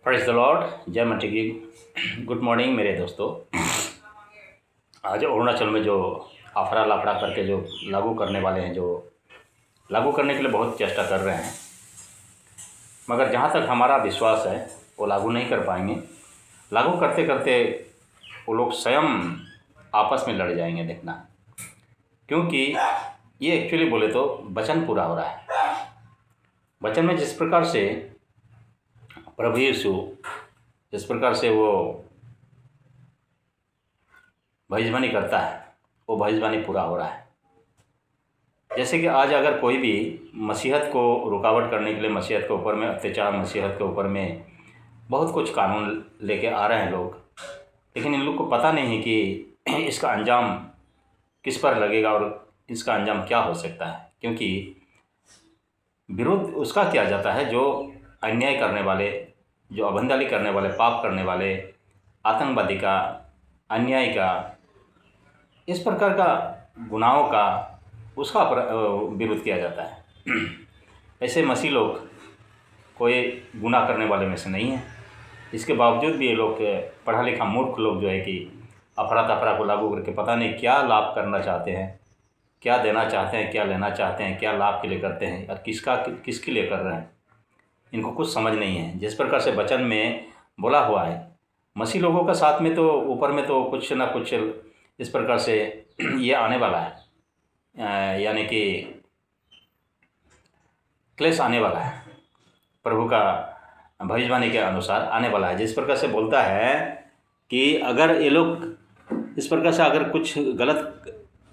Praise the Lord, जय मटी की। गुड मॉर्निंग मेरे दोस्तों। आज अरुणाचल में जो अफरा लाफड़ा करके जो लागू करने वाले हैं, जो लागू करने के लिए बहुत चेष्टा कर रहे हैं, मगर जहाँ तक हमारा विश्वास है वो लागू नहीं कर पाएंगे। लागू करते करते वो लोग स्वयं आपस में लड़ जाएंगे, देखना। क्योंकि ये एक्चुअली बोले तो वचन पूरा हो रहा है। वचन में जिस प्रकार से प्रभु यीशु जिस प्रकार से वो भविष्यवाणी करता है, वो भविष्यवाणी पूरा हो रहा है। जैसे कि आज अगर कोई भी मसीहत को रुकावट करने के लिए, मसीहत के ऊपर में अत्याचार, मसीहत के ऊपर में बहुत कुछ कानून लेके आ रहे हैं लोग, लेकिन इन लोग को पता नहीं है कि इसका अंजाम किस पर लगेगा और इसका अंजाम क्या हो सकता है। क्योंकि विरोध उसका किया जाता है जो अन्याय करने वाले, जो अभंडाली करने वाले, पाप करने वाले, आतंकवादी का, अन्याय का, इस प्रकार का गुनाहों का उसका विरोध किया जाता है। ऐसे मसीह लोग कोई गुनाह करने वाले में से नहीं है। इसके बावजूद भी ये लोग पढ़ा लिखा मूर्ख लोग जो है कि अफरा तफरा को लागू करके पता नहीं क्या लाभ करना चाहते हैं, क्या देना चाहते हैं, क्या लेना चाहते हैं, क्या लाभ के लिए करते हैं और किसके लिए कर रहे हैं, इनको कुछ समझ नहीं है। जिस प्रकार से वचन में बोला हुआ है, मसीह लोगों का साथ में तो ऊपर में तो कुछ ना कुछ इस प्रकार से ये आने वाला है, यानी कि क्लेश आने वाला है, प्रभु का भविष्यवाणी के अनुसार आने वाला है। जिस प्रकार से बोलता है कि अगर ये लोग इस प्रकार से अगर कुछ गलत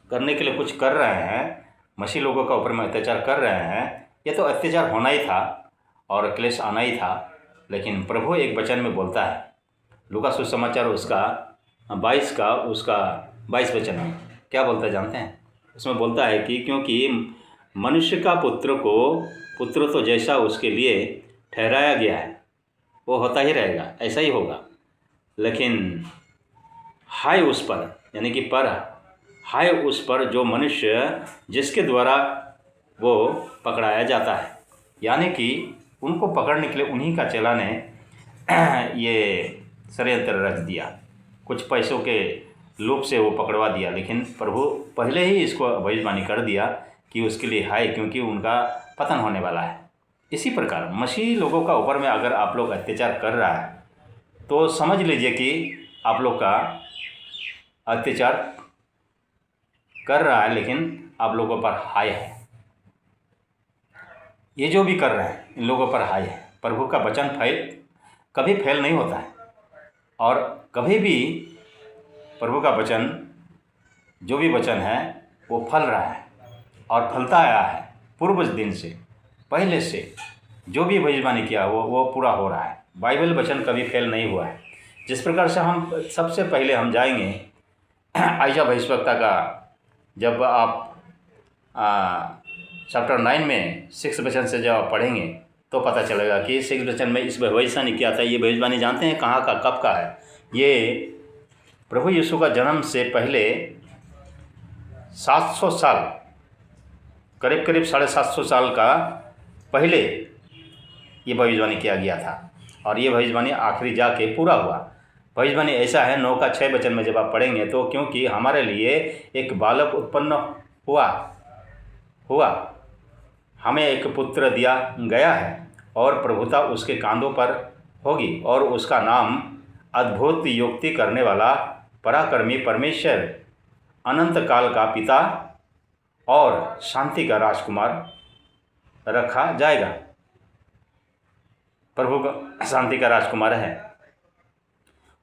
करने के लिए कुछ कर रहे हैं, मसीह लोगों का ऊपर में अत्याचार कर रहे हैं, ये तो अत्याचार होना ही था और क्लेश आना ही था। लेकिन प्रभु एक वचन में बोलता है, लूका सुसमाचार उसका 22 वचन में क्या बोलता है जानते हैं? उसमें बोलता है कि क्योंकि मनुष्य का पुत्र तो जैसा उसके लिए ठहराया गया है वो होता ही रहेगा, ऐसा ही होगा। लेकिन हाय उस पर, यानी कि पर, हाय उस पर जो मनुष्य जिसके द्वारा वो पकड़ाया जाता है। यानी कि उनको पकड़ने के लिए उन्हीं का चेला ने ये षड्यंत्र रच दिया, कुछ पैसों के लोभ से वो पकड़वा दिया। लेकिन प्रभु पहले ही इसको भविष्यवाणी कर दिया कि उसके लिए हाय, क्योंकि उनका पतन होने वाला है। इसी प्रकार मसीह लोगों का ऊपर में अगर आप लोग अत्याचार कर रहा है तो समझ लीजिए कि आप लोग का अत्याचार कर रहा है, लेकिन आप लोगों पर हाय है। ये जो भी कर रहे हैं इन लोगों पर हाय है। प्रभु का वचन कभी फेल नहीं होता है और कभी भी प्रभु का वचन, जो भी वचन है वो फल रहा है और फलता आया है। पूर्व दिन से, पहले से जो भी भविष्यवाणी किया वो पूरा हो रहा है। बाइबल वचन कभी फेल नहीं हुआ है। जिस प्रकार से हम सबसे पहले हम जाएंगे आयशा भविष्यवक्ता का, जब आप चैप्टर 9 में 6 वचन से जब आप पढ़ेंगे तो पता चलेगा कि 6 वचन में इस भविष्यवाणी क्या था। ये भविष्यवाणी जानते हैं कहाँ का, कब का है? ये प्रभु यीशु का जन्म से पहले 700 साल, करीब 750 साल का पहले ये भविष्यवाणी किया गया था और ये भविष्यवाणी आखिरी जाके पूरा हुआ। भविष्यवाणी ऐसा है 9 का 6 वचन में जब आप पढ़ेंगे तो, क्योंकि हमारे लिए एक बालक उत्पन्न हुआ, हमें एक पुत्र दिया गया है और प्रभुता उसके कांधों पर होगी और उसका नाम अद्भुत युक्ति करने वाला, पराक्रमी परमेश्वर, अनंत काल का पिता और शांति का राजकुमार रखा जाएगा। प्रभु का शांति का राजकुमार है,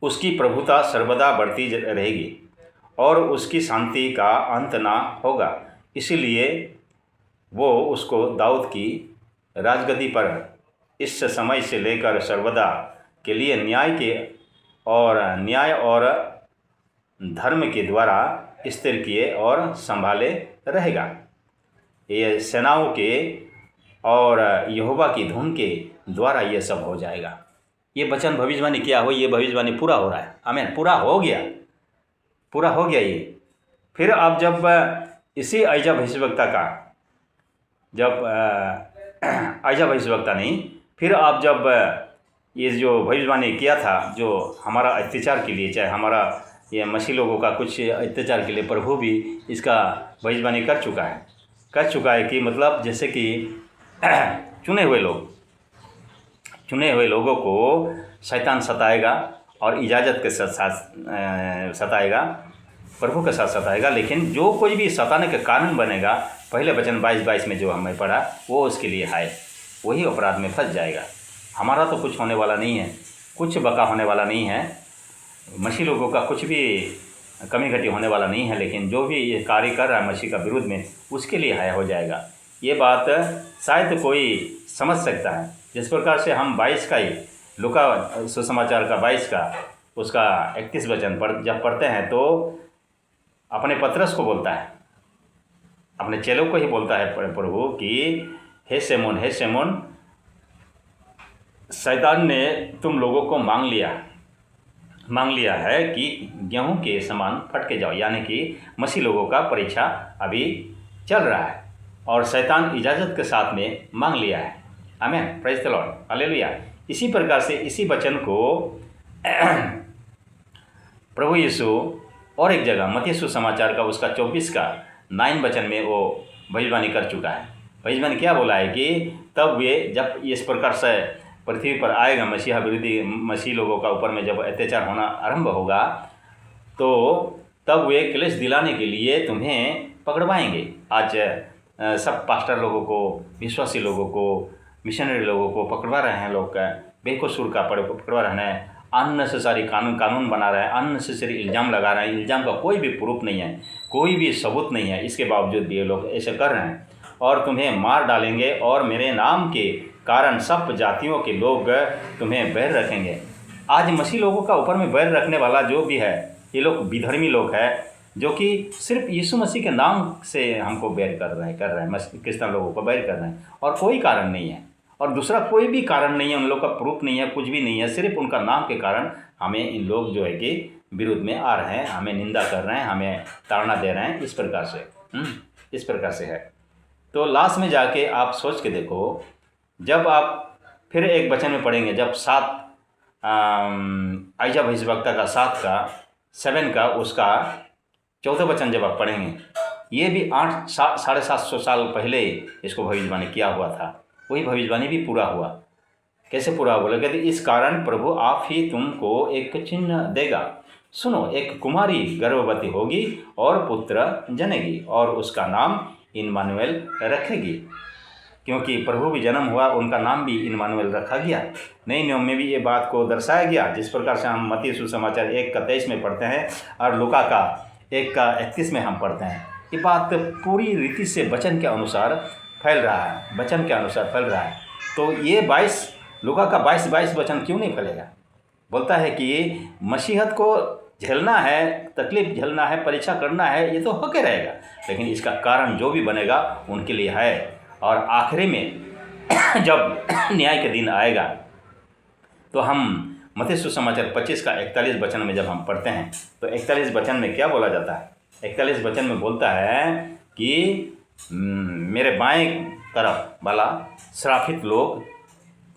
उसकी प्रभुता सर्वदा बढ़ती रहेगी और उसकी शांति का अंत ना होगा। इसीलिए वो उसको दाऊद की राजगद्दी पर इस समय से लेकर सर्वदा के लिए न्याय और धर्म के द्वारा स्थिर किए और संभाले रहेगा। ये सेनाओं के और यहोवा की धुन के द्वारा ये सब हो जाएगा। ये वचन भविष्यवाणी किया हो, ये भविष्यवाणी पूरा हो रहा है। आमीन, पूरा हो गया ये। फिर आप जब इसी आयशा भविष्यवक्ता का, जब आयशा भविष्यवक्ता नहीं, फिर आप जब ये जो भविष्यवाणी किया था, जो हमारा अत्याचार के लिए, चाहे हमारा ये मसीह लोगों का कुछ अत्याचार के लिए, प्रभु भी इसका भविष्यवाणी कर चुका है कि मतलब जैसे कि चुने हुए लोगों को शैतान सताएगा और इजाज़त के साथ सताएगा, प्रभु के साथ सताएगा। लेकिन जो कोई भी सताने के कारण बनेगा, पहले वचन 22 में जो हमें पढ़ा, वो उसके लिए है, वही अपराध में फंस जाएगा। हमारा तो कुछ होने वाला नहीं है, कुछ बका होने वाला नहीं है, मसीह लोगों का कुछ भी कमी घटी होने वाला नहीं है। लेकिन जो भी ये कार्य कर रहा है मसीह का विरोध में, उसके लिए हाय हो जाएगा। ये बात शायद कोई समझ सकता है। जिस प्रकार से हम 22 का ही, लूका सुसमाचार का 22 का उसका 31 वचन जब पढ़ते हैं, तो अपने पतरस को बोलता है, अपने चेलों को ही बोलता है प्रभु कि हे सिमोन, शैतान ने तुम लोगों को मांग लिया है कि गेहूं के समान फटके जाओ। यानी कि मसीह लोगों का परीक्षा अभी चल रहा है और शैतान इजाज़त के साथ में मांग लिया है। आमीन, प्रेज द लॉर्ड, हालेलुया। इसी प्रकार से इसी वचन को प्रभु यीशु और एक जगह मत्ती सुसमाचार का उसका 24 का 9 वचन में वो भविष्यवाणी कर चुका है। भविष्यवाणी क्या बोला है कि तब वे, जब इस प्रकार से पृथ्वी पर आएगा मसीहा विरोधी, मसीह लोगों का ऊपर में जब अत्याचार होना आरंभ होगा, तो तब वे क्लेश दिलाने के लिए तुम्हें पकड़वाएंगे। आज सब पास्टर लोगों को, विश्वासी लोगों को, मिशनरी लोगों को पकड़वा रहे हैं, लोग बेकसूर का पकड़वा रहे हैं, अननेसेसरी कानून बना रहे हैं, अननेसेसरी इल्ज़ाम लगा रहे हैं। इल्ज़ाम का कोई भी प्रूफ नहीं है, कोई भी सबूत नहीं है, इसके बावजूद भी ये लोग ऐसे कर रहे हैं और तुम्हें मार डालेंगे और मेरे नाम के कारण सब जातियों के लोग तुम्हें बैर रखेंगे। आज मसीह लोगों का ऊपर में बैर रखने वाला जो भी है, ये लोग विधर्मी लोग हैं, जो कि सिर्फ यीशु मसीह के नाम से हमको बैर कर रहे हैं, क्रिश्चियन लोगों को बैर कर रहे हैं, और कोई कारण नहीं है, और दूसरा कोई भी कारण नहीं है, उन लोग का प्रूफ नहीं है, कुछ भी नहीं है, सिर्फ उनका नाम के कारण हमें इन लोग जो है कि विरोध में आ रहे हैं, हमें निंदा कर रहे हैं, हमें ताड़ना दे रहे हैं। इस प्रकार से है। तो लास्ट में जाके आप सोच के देखो, जब आप फिर एक वचन में पढ़ेंगे, जब 7 आइजा भविष्यवक्ता का 7 का उसका 14 वचन जब आप पढ़ेंगे, ये भी 750 साल पहले इसको भविष्यवाणी किया हुआ था। वही भविष्यवाणी भी पूरा हुआ। कैसे पूरा हुआ? कहते इस कारण प्रभु आप ही तुमको एक चिन्ह देगा, सुनो, एक कुमारी गर्भवती होगी और पुत्र जनेगी और उसका नाम इम्मानुएल रखेगी। क्योंकि प्रभु भी जन्म हुआ, उनका नाम भी इम्मानुएल रखा गया। नए नियम में भी ये बात को दर्शाया गया, जिस प्रकार से हम मत्ती सुसमाचार 1 का 23 में पढ़ते हैं और लूका का 1 का 31 में हम पढ़ते हैं। ये बात पूरी रीति से वचन के अनुसार फैल रहा है, तो ये 22 लूका का 22 वचन क्यों नहीं फैलेगा? बोलता है कि मसीहत को झेलना है, तकलीफ झेलना है, परीक्षा करना है, ये तो होके रहेगा, लेकिन इसका कारण जो भी बनेगा उनके लिए है। और आखिरी में जब न्याय के दिन आएगा, तो हम मत्ती सुसमाचार 25 का 41 वचन में जब हम पढ़ते हैं, तो 41 वचन में क्या बोला जाता है? 41 वचन में बोलता है कि मेरे बाएं तरफ वाला श्रापित लोग,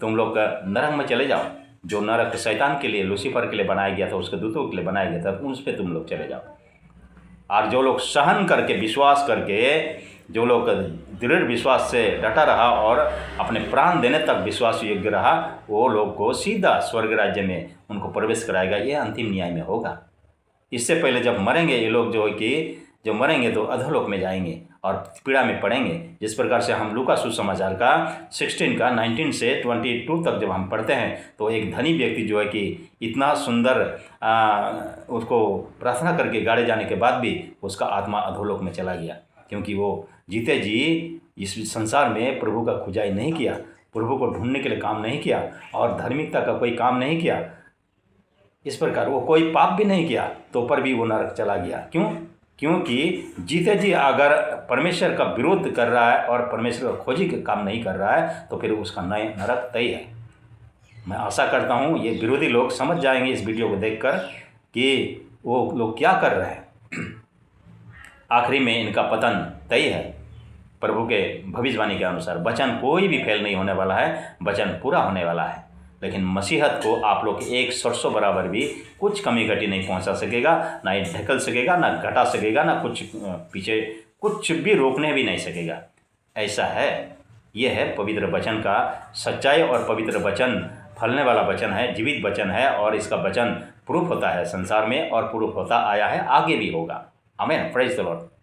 तुम लोग नरक में चले जाओ। जो नरक शैतान के लिए, लूसीफर के लिए बनाया गया था, उसके दूतों के लिए बनाया गया था, उस पर तुम लोग चले जाओ। और जो लोग सहन करके, विश्वास करके, जो लोग दृढ़ विश्वास से डटा रहा और अपने प्राण देने तक विश्वास योग्य रहा, वो लोग को सीधा स्वर्ग राज्य में उनको प्रवेश कराएगा। ये अंतिम न्याय में होगा। इससे पहले जब मरेंगे ये लोग, जो है कि जो मरेंगे तो अधोलोक में जाएंगे और पीड़ा में पड़ेंगे। जिस प्रकार से हम लूका सुसमाचार का 16 का 19 से 22 तक जब हम पढ़ते हैं, तो एक धनी व्यक्ति जो है कि इतना सुंदर उसको प्रार्थना करके गाड़े जाने के बाद भी उसका आत्मा अधोलोक में चला गया, क्योंकि वो जीते जी इस संसार में प्रभु का खुदाई नहीं किया, प्रभु को ढूंढने के लिए काम नहीं किया और धार्मिकता का कोई काम नहीं किया। इस प्रकार वो कोई पाप भी नहीं किया, तो पर भी वो नरक चला गया। क्यों? क्योंकि जीते जी अगर परमेश्वर का विरोध कर रहा है और परमेश्वर का खोजी का काम नहीं कर रहा है, तो फिर उसका नए नरक तय है। मैं आशा करता हूँ ये विरोधी लोग समझ जाएंगे इस वीडियो को देखकर कि वो लोग क्या कर रहे हैं। आखिरी में इनका पतन तय है। प्रभु के भविष्यवाणी के अनुसार वचन कोई भी फेल नहीं होने वाला है, वचन पूरा होने वाला है। लेकिन मसीहत को आप लोग एक सरसों बराबर भी कुछ कमी घटी नहीं पहुंचा सकेगा, ना ही ढकल सकेगा, ना घटा सकेगा, ना कुछ पीछे कुछ भी रोकने भी नहीं सकेगा। ऐसा है, ये है पवित्र वचन का सच्चाई। और पवित्र वचन फलने वाला वचन है, जीवित वचन है, और इसका वचन प्रूफ होता है संसार में और प्रूफ होता आया है, आगे भी होगा। आमीन। Praise the Lord.